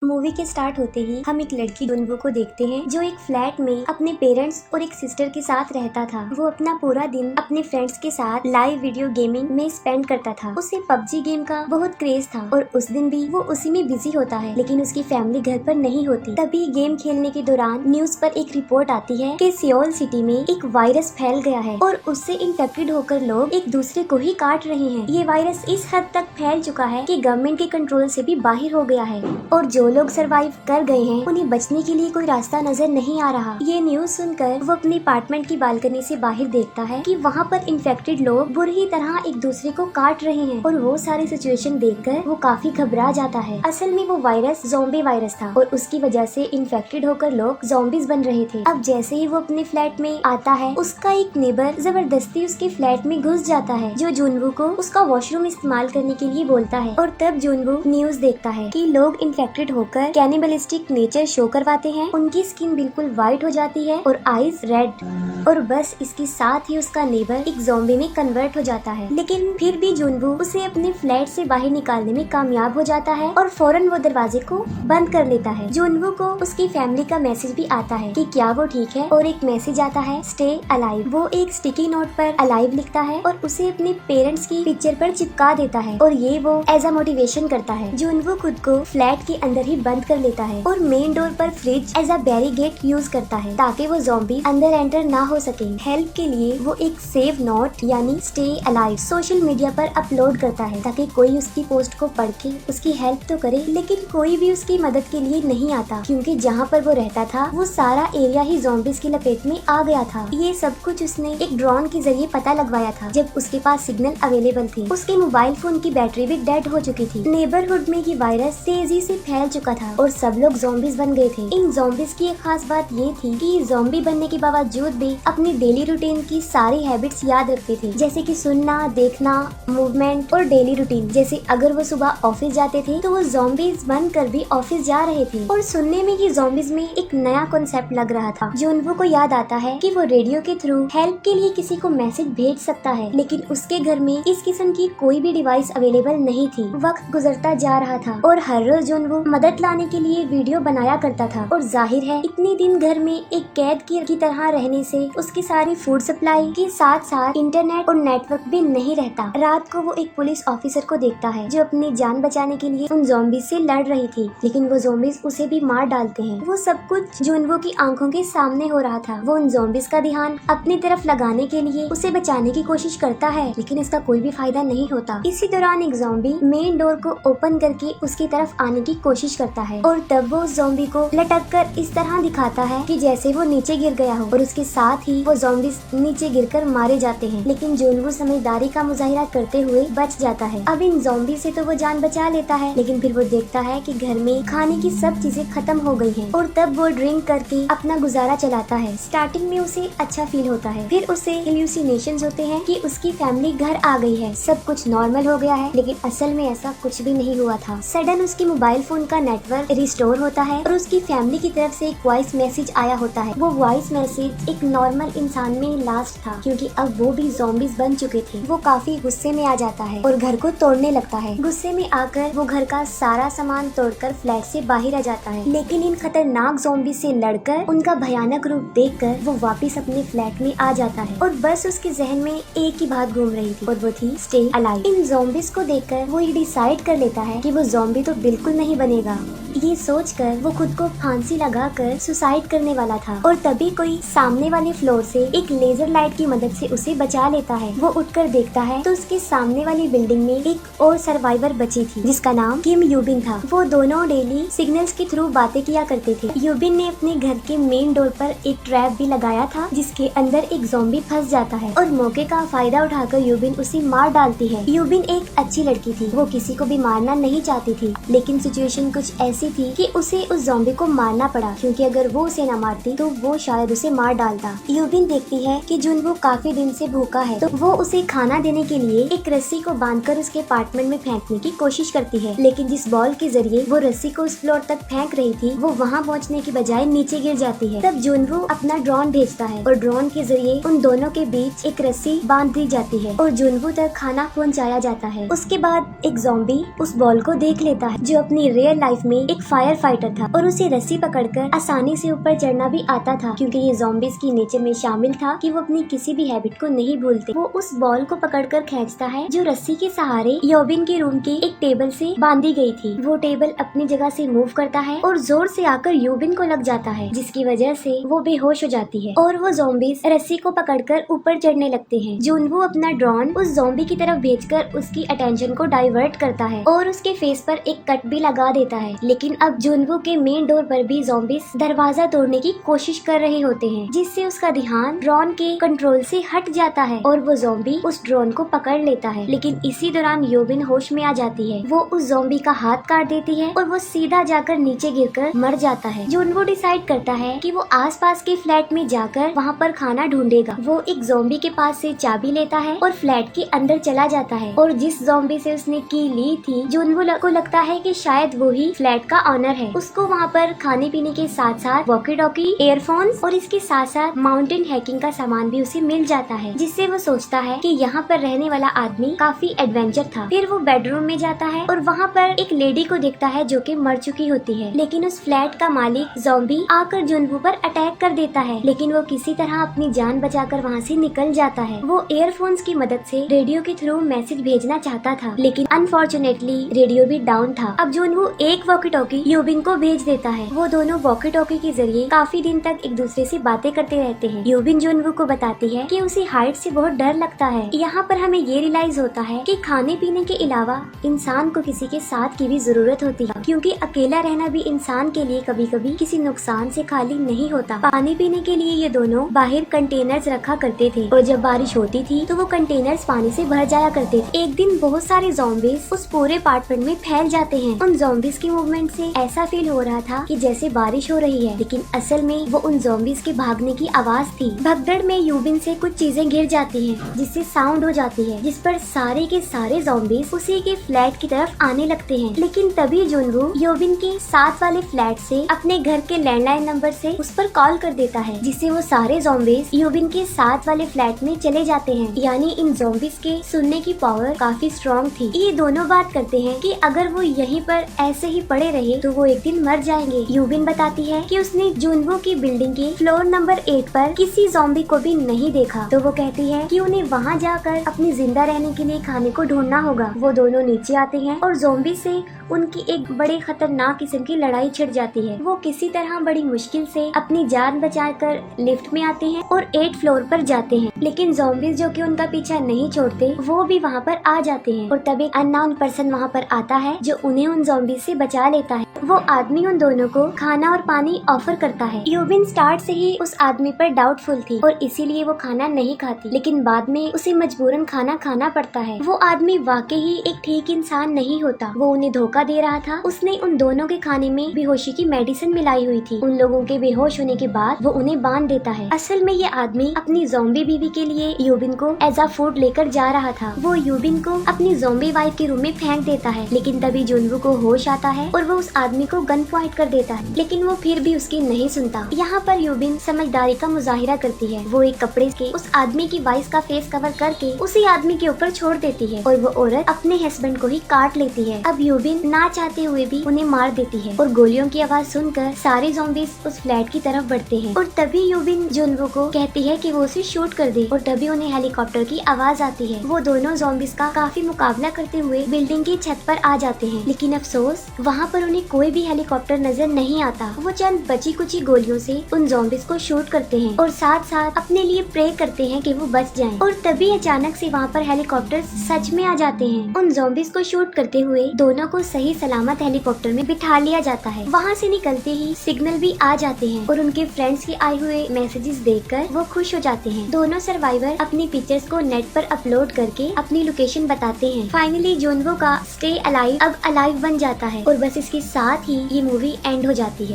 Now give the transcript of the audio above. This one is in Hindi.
मूवी के स्टार्ट होते ही हम एक लड़की जुनवू को देखते हैं जो एक फ्लैट में अपने पेरेंट्स और एक सिस्टर के साथ रहता था। वो अपना पूरा दिन अपने फ्रेंड्स के साथ लाइव वीडियो गेमिंग में स्पेंड करता था। उसे पबजी गेम का बहुत क्रेज था और उस दिन भी वो उसी में बिजी होता है, लेकिन उसकी फैमिली घर पर नहीं होती। तभी गेम खेलने के दौरान न्यूज पर एक रिपोर्ट आती है कि सियोल सिटी में एक वायरस फैल गया है और उससे इन्फेक्टेड होकर लोग एक दूसरे को ही काट रहे हैं। ये वायरस इस हद तक फैल चुका है कि गवर्नमेंट के कंट्रोल से भी बाहर हो गया है और जो लोग सरवाइव कर गए हैं उन्हें बचने के लिए कोई रास्ता नजर नहीं आ रहा। ये न्यूज सुनकर वो अपने अपार्टमेंट की बालकनी से बाहर देखता है कि वहाँ पर इन्फेक्टेड लोग बुरी तरह एक दूसरे को काट रहे हैं और वो सारी सिचुएशन देखकर वो काफी घबरा जाता है। असल में वो वायरस ज़ॉम्बी वायरस था और उसकी वजह से इन्फेक्टेड होकर लोग ज़ॉम्बीज बन रहे थे। अब जैसे ही वो अपने फ्लैट में आता है, उसका एक नेबर जबरदस्ती उसके फ्लैट में घुस जाता है, जो जुनवू को उसका वॉशरूम इस्तेमाल करने के लिए बोलता है। और तब जुनवू न्यूज देखता है कि लोग इन्फेक्टेड होकर कैनिबलिस्टिक नेचर शो करवाते हैं। उनकी स्किन बिल्कुल व्हाइट हो जाती है और आईज रेड, और बस इसके साथ ही उसका नेबर एक ज़ॉम्बी में कन्वर्ट हो जाता है। लेकिन फिर भी जुनवू उसे अपने फ्लैट से बाहर निकालने में कामयाब हो जाता है और फौरन वो दरवाजे को बंद कर लेता है। जुनवू को उसकी फैमिली का मैसेज भी आता है कि क्या वो ठीक है, और एक मैसेज आता है स्टे अलाइव। वो एक स्टिकी नोट पर अलाइव लिखता है और उसे अपने पेरेंट्स की पिक्चर पर चिपका देता है और ये वो एज अ मोटिवेशन करता है। जुनवू खुद को फ्लैट के अंदर ही बंद कर लेता है और मेन डोर पर fridge as a barricade use करता है ताकि वो ज़ॉम्बी अंदर एंटर ना हो सके। हेल्प के लिए वो एक सेव नोट यानी स्टे अलाइव सोशल मीडिया पर अपलोड करता है ताकि कोई उसकी पोस्ट को पढ़ के उसकी हेल्प तो करे, लेकिन कोई भी उसकी मदद के लिए नहीं आता क्योंकि जहाँ पर वो रहता था वो सारा एरिया ही ज़ॉम्बीज की लपेट में आ गया था। ये सब कुछ उसने एक ड्रोन के जरिए पता लगवाया था जब उसके पास सिग्नल अवेलेबल थे। उसके मोबाइल फोन की बैटरी भी डेड हो चुकी थी। नेबरहुड में ये वायरस तेजी से फैल चुका था और सब लोग ज़ॉम्बीज बन गए थे। इन ज़ॉम्बीज की एक खास बात ये थी कि ज़ॉम्बी बनने के बावजूद भी अपनी डेली रूटीन की सारी हैबिट्स याद रखते थे, जैसे कि सुनना, देखना, मूवमेंट और डेली रूटीन। जैसे अगर वो सुबह ऑफिस जाते थे तो वो ज़ॉम्बीज बनकर भी ऑफिस जा रहे थे। और सुनने में ये ज़ॉम्बीज में एक नया कॉन्सेप्ट लग रहा था। जुनवू को याद आता है कि वो रेडियो के थ्रू हेल्प के लिए किसी को मैसेज भेज सकता है, लेकिन उसके घर में इस किस्म की कोई भी डिवाइस अवेलेबल नहीं थी। वक्त गुजरता जा रहा था और हर रोज जुनवू मदद लाने के लिए वीडियो बनाया करता था और जाहिर है इतने दिन घर में एक कैद की तरह रहने से उसकी सारी फूड सप्लाई के साथ साथ इंटरनेट और नेटवर्क भी नहीं रहता। रात को वो एक पुलिस ऑफिसर को देखता है जो अपनी जान बचाने के लिए उन ज़ॉम्बीज से लड़ रही थी, लेकिन वो ज़ॉम्बीज उसे भी मार डालते हैं। वो सब कुछ जुनवू की आंखों के सामने हो रहा था। वो उन ज़ॉम्बीज का ध्यान अपनी तरफ लगाने के लिए उसे बचाने की कोशिश करता है, लेकिन इसका कोई भी फायदा नहीं होता। इसी दौरान एक ज़ॉम्बी मेन डोर को ओपन करके उसकी तरफ आने की कोशिश करता है और तब वो उस ज़ॉम्बी को लटक कर इस तरह दिखाता है कि जैसे वो नीचे गिर गया हो और उसके साथ ही वो ज़ॉम्बीज नीचे गिरकर मारे जाते हैं, लेकिन जुनवू समझदारी का मुजाहिरा करते हुए बच जाता है। अब इन ज़ॉम्बी से तो वो जान बचा लेता है, लेकिन फिर वो देखता है कि घर में खाने की सब चीजें खत्म हो गई हैं और तब वो ड्रिंक करके अपना गुजारा चलाता है। स्टार्टिंग में उसे अच्छा फील होता है, फिर उसे हेल्यूसिनेशंस होते हैं कि उसकी फैमिली घर आ गई है, सब कुछ नॉर्मल हो गया है, लेकिन असल में ऐसा कुछ भी नहीं हुआ था। सडन उसके मोबाइल फोन का नेटवर्क रिस्टोर होता है और उसकी फैमिली की तरफ से एक वॉइस मैसेज आया होता है। वो वॉइस मैसेज एक नॉर्मल इंसान में लास्ट था क्योंकि अब वो भी ज़ॉम्बीज बन चुके थे। वो काफी गुस्से में आ जाता है और घर को तोड़ने लगता है। गुस्से में आकर वो घर का सारा सामान तोड़कर फ्लैट से बाहर आ जाता है, लेकिन इन खतरनाक ज़ॉम्बी से लड़कर उनका भयानक रूप देखकर वो वापस अपने फ्लैट में आ जाता है और बस उसके जहन में एक ही बात घूम रही थी और वो थी स्टे अलाइव। इन ज़ॉम्बीज को देखकर वो ये डिसाइड कर लेता है कि वो ज़ॉम्बी तो बिल्कुल नहीं बनेगा। ये सोचकर वो खुद को फांसी लगाकर सुसाइड करने वाला था और तभी कोई सामने वाले फ्लोर से एक लेजर लाइट की मदद से उसे बचा लेता है। वो उठकर देखता है तो उसके सामने वाली बिल्डिंग में एक और सर्वाइवर बची थी जिसका नाम किम यूबिन था। वो दोनों डेली सिग्नल्स के थ्रू बातें किया करते थे। यूबिन ने अपने घर के मेन डोर पर एक ट्रैप भी लगाया था जिसके अंदर एक ज़ॉम्बी फंस जाता है और मौके का फायदा उठाकर यूबिन उसे मार डालती है। यूबिन एक अच्छी लड़की थी, वो किसी को भी मारना नहीं चाहती थी, लेकिन सिचुएशन कुछ ऐसी थी कि उसे उस ज़ॉम्बी को मारना पड़ा क्योंकि अगर वो उसे न मारती तो वो शायद उसे मार डालता। यूबिन देखती है कि जुनवू काफी दिन से भूखा है तो वो उसे खाना देने के लिए एक रस्सी को बांधकर उसके अपार्टमेंट में फेंकने की कोशिश करती है, लेकिन जिस बॉल के जरिए वो रस्सी को उस फ्लोर तक फेंक रही थी वो वहाँ पहुँचने की बजाय नीचे गिर जाती है। तब जुनवू अपना ड्रोन भेजता है और ड्रोन के जरिए उन दोनों के बीच एक रस्सी बांध दी जाती है और जुनवू तक खाना पहुँचाया जाता है। उसके बाद एक ज़ॉम्बी उस बॉल को देख लेता है जो अपनी रियल लाइफ लाइफ में एक फायर फाइटर था और उसे रस्सी पकड़कर आसानी से ऊपर चढ़ना भी आता था, क्योंकि ये ज़ॉम्बीज़ की नेचर में शामिल था कि वो अपनी किसी भी हैबिट को नहीं भूलते। वो उस बॉल को पकड़कर खींचता है जो रस्सी के सहारे योबिन के रूम की एक टेबल से बांधी गई थी। वो टेबल अपनी जगह से मूव करता है और जोर से आकर योबिन को लग जाता है, जिसकी वजह से वो बेहोश हो जाती है और वो ज़ॉम्बीज़ रस्सी को पकड़कर ऊपर चढ़ने लगते हैं। जुनवो अपना ड्रोन उस ज़ॉम्बी की तरफ भेजकर उसकी अटेंशन को डाइवर्ट करता है और उसके फेस पर एक कट भी लगा देता है। लेकिन अब जुनवो के मेन डोर पर भी ज़ॉम्बीज़ दरवाजा तोड़ने की कोशिश कर रहे होते हैं, जिससे उसका ध्यान ड्रोन के कंट्रोल से हट जाता है और वो ज़ॉम्बी उस ड्रोन को पकड़ लेता है। लेकिन इसी दौरान योबिन होश में आ जाती है। वो उस ज़ॉम्बी का हाथ काट देती है और वो सीधा जाकर नीचे गिरकर मर जाता है। जुनवो डिसाइड करता है कि वो आसपास के फ्लैट में जाकर वहाँ पर खाना ढूंढेगा। वो एक ज़ॉम्बी के पास से चाबी लेता है और फ्लैट के अंदर चला जाता है और जिस ज़ॉम्बी से उसने की ली थी, जुनवो को लगता है कि शायद वो ही फ्लैट का ऑनर है। उसको वहाँ पर खाने पीने के साथ साथ वॉकी टॉकी, एयरफोन्स और इसके साथ साथ माउंटेन हैकिंग का सामान भी उसे मिल जाता है, जिससे वो सोचता है कि यहाँ पर रहने वाला आदमी काफी एडवेंचर था। फिर वो बेडरूम में जाता है और वहाँ पर एक लेडी को देखता है जो कि मर चुकी होती है। लेकिन उस फ्लैट का मालिक ज़ॉम्बी आकर जुनवो पर अटैक कर देता है, लेकिन वो किसी तरह अपनी जान बचाकर वहाँ से निकल जाता है। वो एयरफोन्स की मदद से रेडियो के थ्रू मैसेज भेजना चाहता था, लेकिन अनफॉर्चुनेटली रेडियो भी डाउन था। अब जुनवो एक वॉकी टॉकी योबिन को भेज देता है। वो दोनों वॉकी टॉकी के जरिए काफी दिन तक एक दूसरे से बातें करते रहते हैं। योबिन जुनवो को बताती है कि उसे हाइट से बहुत डर लगता है। यहाँ पर हमें ये रियलाइज होता है कि खाने पीने के अलावा इंसान को किसी के साथ की भी जरूरत होती है, क्योंकि अकेला रहना भी इंसान के लिए कभी कभी किसी नुकसान से खाली नहीं होता। पानी पीने के लिए ये दोनों बाहर कंटेनर्स रखा करते थे और जब बारिश होती थी तो वो कंटेनर्स पानी से भर जाया करते थे। एक दिन बहुत सारे ज़ॉम्बीज़ उस पूरे अपार्टमेंट में फैल जाते हैं। उन ज़ॉम्बीज़ की मूवमेंट से ऐसा फील हो रहा था कि जैसे बारिश हो रही है, लेकिन असल में वो उन ज़ॉम्बीज़ के भागने की आवाज थी। भगदड़ में योबिन से कुछ चीजें गिर जाती हैं, जिससे साउंड हो जाती है, जिस पर सारे के सारे ज़ॉम्बीज़ उसी के फ्लैट की तरफ आने लगते हैं। लेकिन तभी जुनवो योबिन के साथ वाले फ्लैट से अपने घर के लैंडलाइन नंबर से उस पर कॉल कर देता है, जिससे वो सारे ज़ॉम्बीज़ योबिन के साथ वाले फ्लैट में चले जाते हैं। यानी इन ज़ॉम्बीज़ के सुनने की पावर काफी स्ट्रॉन्ग थी। ये दोनों बात करते हैं कि अगर वो यहीं पर ऐसे ही पड़े रहे तो वो एक दिन मर जाएंगे। योबिन बताती है कि उसने जुनवो की बिल्डिंग के फ्लोर नंबर 8 पर किसी ज़ॉम्बी को भी नहीं देखा, तो वो कहती है कि उन्हें वहाँ जाकर अपनी जिंदा रहने के लिए खाने को ढूंढना होगा। वो दोनों नीचे आते हैं और ज़ॉम्बी से उनकी एक बड़े खतरनाक किस्म की लड़ाई छिड़ जाती है। वो किसी तरह बड़ी मुश्किल से अपनी जान बचाकर लिफ्ट में आते हैं और 8 फ्लोर पर जाते हैं, लेकिन ज़ॉम्बीज़ जो कि उनका पीछा नहीं छोड़ते वो भी वहाँ पर आ जाते हैं और तब एक अननोन पर्सन वहाँ पर आता है जो उन्हें उन ज़ॉम्बीज़ से बचा लेता है। वो आदमी उन दोनों को खाना और पानी ऑफर करता है। योबिन स्टार्ट से ही उस आदमी पर डाउटफुल थी और इसीलिए वो खाना नहीं खाती, लेकिन बाद में उसे मजबूरन खाना खाना पड़ता है। वो आदमी वाकई ही एक ठीक इंसान नहीं होता, वो उन्हें धोखा दे रहा था। उसने उन दोनों के खाने में बेहोशी की मेडिसिन मिलाई हुई थी। उन लोगों के बेहोश होने के बाद वो उन्हें बांध देता है। असल में ये आदमी अपनी ज़ॉम्बी बीवी के लिए योबिन को एज अ फूड लेकर जा रहा था। वो योबिन को अपनी ज़ॉम्बी वाइफ के रूम में फेंक देता है, लेकिन तभी जुनवो को होश आता है और वो उस आदमी को गन पॉइंट कर देता है, लेकिन वो फिर भी उसकी नहीं सुनता। यहाँ पर योबिन समझदारी का मुजाहिरा करती है। वो एक कपड़े के उस आदमी की वाइफ का फेस कवर करके उसी आदमी के ऊपर छोड़ देती है और वो औरत अपने हस्बैंड को ही काट लेती है। अब योबिन ना चाहते हुए भी उन्हें मार देती है और गोलियों की आवाज सुनकर सारे ज़ॉम्बीज़ उस फ्लैट की तरफ बढ़ते हैं और तभी योबिन जुनवो को कहती है कि वो उसे शूट कर दे और तभी उन्हें हेलीकॉप्टर की आवाज आती है। वो दोनों ज़ॉम्बीज़ का काफी मुकाबला करते हुए बिल्डिंग की छत पर आ जाते हैं, लेकिन अफसोस वहाँ पर उन्हें कोई भी हेलीकॉप्टर नजर नहीं आता। वो चंद बची कुची गोलियों से उन ज़ॉम्बीज़ को शूट करते हैं और साथ साथ अपने लिए प्रे करते हैं कि वो बच जाएं। और तभी अचानक से वहाँ पर हेलीकॉप्टर सच में आ जाते हैं। उन ज़ॉम्बीज़ को शूट करते हुए दोनों को सही सलामत हेलीकॉप्टर में बिठा लिया जाता है। वहाँ से निकलते ही सिग्नल भी आ जाते हैं और उनके फ्रेंड्स के आए हुए मैसेजेस देखकर वो खुश हो जाते हैं। दोनों सर्वाइवर अपनी पिक्चर्स को नेट पर अपलोड करके अपनी लोकेशन बताते हैं। फाइनली जुनवो का स्टे अलाइव अब अलाइव बन जाता है और बस इसके साथ ही ये मूवी एंड हो जाती है।